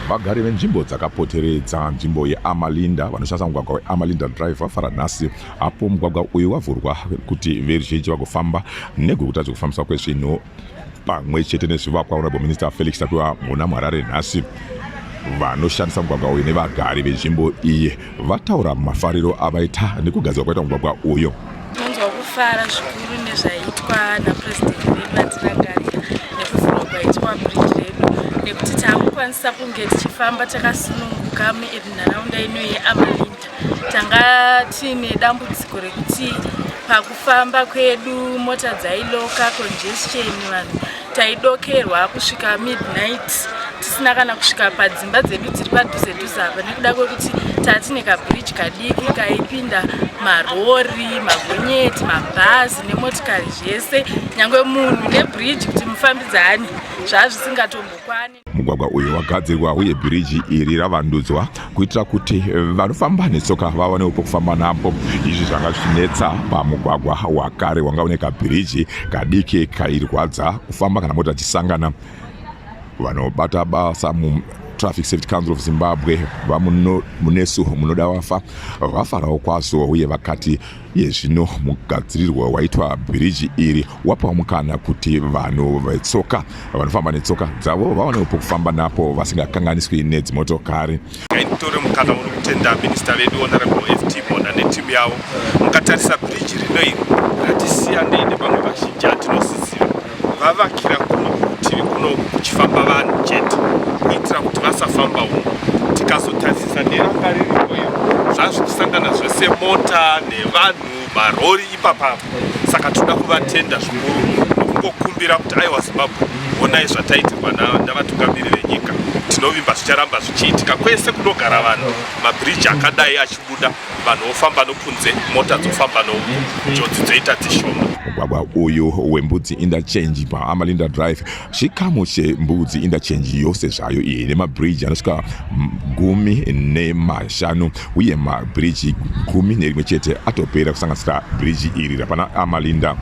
Vagari venzvimbo dzakapoteredza nzvimbo yeAmalinda vanoshandisa mugwagwa weAmalinda Drive vafara nhasi apo mugwagwa uyu wavhurwa kuti veruzhinji vagofamba neguta dzokufambiswa kwezvinhu pamwe chete nezvivakwa. Honorable Minister Felix tapiwa muna muHarare nhasi vanoshandisa mugwagwa uyu nevagari venzvimbo iyi vataura mafariro avaita nekugadzirwa kwaita mugwagwa uyu. Tinonzwa kufara zvikuru nezvaitwa naPresident wedu vatinagarira nekuvhurwa kwaitwa bridge redu nekuti taakukwanisa kunge tichifamba takasununguka muvenharaunda ino yeAmalinda. Tanga tine dambudziko rekuti pakufamba kwedu mota dzailoka, congestion, vanhu taidokerwa kusvika midnight tisina kana kusvika padzimba dzedu dziri padhuze apa nekuda kwekuti tatine kabridge kadiki kaipinda marori, magonyeti, mabhazi nemotikari zvese, nyangwe munhu nebridge kuti mufambidzane zvazvisingatombokwane. Mugwagwa uyu wagadzirwa uye bridge iri ravandudzwa kuitira kuti vanofamba netsoka vawanewo pokufamba napo. Izvi zvanga zvichinetsa pamugwagwa wakare wanga une kabridge kadiki kairwadza kufamba kana mota dzisangana. Vanobata basa muTraffic Safety Council of Zimbabwe vamunesu munoda wafa vafarawo kwazvo uye vakati zvino mugadzirirwa waitwa bridge iri wapa mukana kuti vanhu vetsoka vanofamba netsoka dzavo vawanewo pokufamba napo vasingakanganiswi nedzimotokari. Ngaitore mukana uri kutenda Minister vedu Honorable FT Bona netimu yavo mukatarisa bridge rino iri ratisiyanei nevamwe vazhinji atinosisira vavakira kurutivi kuno kuchifamba vanhu chete kuitira kuti vasafamba umo. Tikazotarisisa neranga riripo iri zvazvikusangana zvese mota nevanhu marori ipapapo. Saka toda kuvatenda zvikuru nokungokumbira kuti aiwa Zimbabwe onai zvataitirwa navatungamiri venyika. Tinovimba zvicharamba zvichiitika kwese kunogara vanhu, mabridge akadai achibuda vanhu vofamba nokunze, mota dzofamba noumu, njodzi dzoita dzishoma. Mugwagwa uyu wembudzi interchange paAmalinda Drive chikamu chembudzi interchange yose zvayo iyi nemabridge anosvika 15 uye mabridge 11 chete atopera kusanganisira bridge iri rapana Amalinda.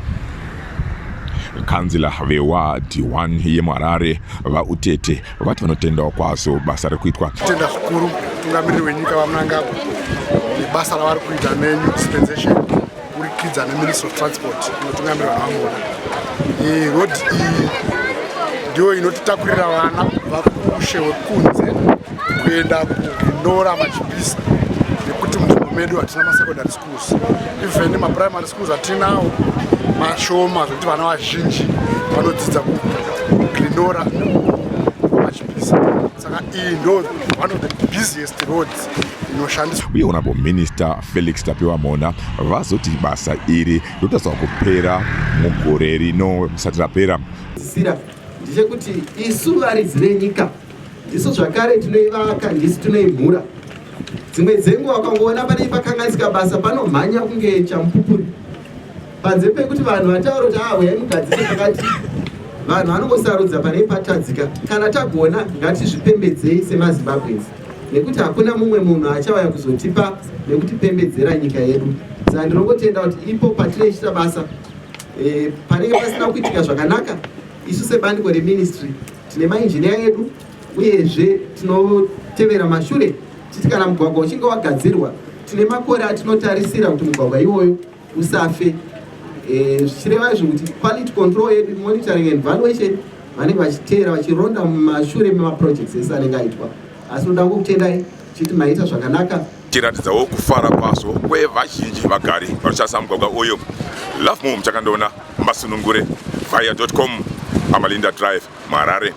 Kanzila vewadi 1 yemuHarare vautete vati vanotendawo kwazvo basa rekuitwa. Tenda zvikuru tungamiriri wenyika vamunangagwa nebasa ravari kuita nedispensation kurikidza neMinistry of Transport inotungamirira vamona. Road iyi ndiyo inotitakurira vana kubva kuushe hwekunze kuenda kuGlen Norah machipisa nekuti munzvimbo medu hatina masecondary schools, even maprimary schools hatinawo mashoma zvokuti vana vazhinji vanodzidza kuGlen Norah machipisa. Saka iyi ndo one of the busiest roads inoshandiswa. Uye Honorable Minister Felix tapiwa mona vazoti basa iri rotaswa kupera mugore rino risati rapera. Zira ndechekuti isu varidzi venyika ndiso zvakare tinoivaka ndisi tinoimhura. Dzimwe dzenguva ukangoona pane pakanganisika basa panomhanya kunge chamupupuri panze pekuti vanhu vataura kuti huyai mugadzire pakati, vanhu vanongosarudza pane patadzika. Kana tagona ngatizvipembedzei semaZimbabweans nekuti hakuna mumwe munhu achauya kuzotipa nekutipembedzera nyika yedu. Saka ndinongotenda kuti ipo patinoichita basa panenge pasina kuitika zvakanaka, isu sebandiko reministry tine mainjiniya edu uyezve tinotevera mashure titi kana mugwagwa uchinge wagadzirwa tine makore atinotarisira kuti mugwagwa iwoyo usafe. Zvichireva izvo kuti quality control yedu, monitoring and evaluation vanenge vachiteera vachironda mumashure memaprojects ese anenge aitwa. Asi noda kukutendai chiti maita zvakanaka. Tiratidzawo kufara kwazvo kwevazhinji vagari vanoshandisa mugwagwa uyu. Love muchakandoona masunungure via.com Amalinda Drive muHarare.